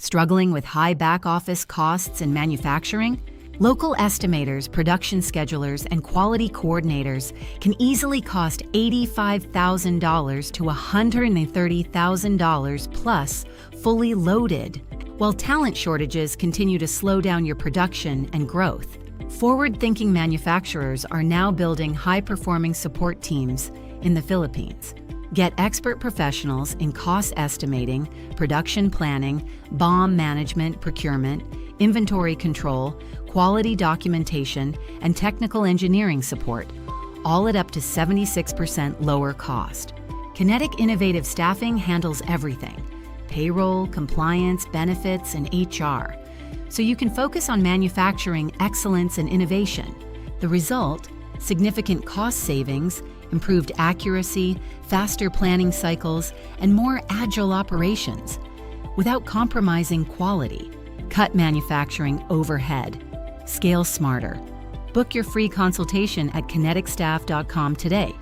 Struggling with high back-office costs in manufacturing? Local estimators, production schedulers, and quality coordinators can easily cost $85,000 to $130,000 plus, fully loaded. While talent shortages continue to slow down your production and growth, forward-thinking manufacturers are now building high-performing support teams in the Philippines. Get expert professionals in cost estimating, production planning, BOM management, procurement, inventory control, quality documentation, and technical engineering support, all at up to 76% lower cost. Kinetic Innovative Staffing handles everything: payroll, compliance, benefits, and HR, so you can focus on manufacturing excellence and innovation. The result? Significant cost savings, improved accuracy, faster planning cycles, and more agile operations, without compromising quality. Cut manufacturing overhead. Scale smarter. Book your free consultation at kineticstaff.com today.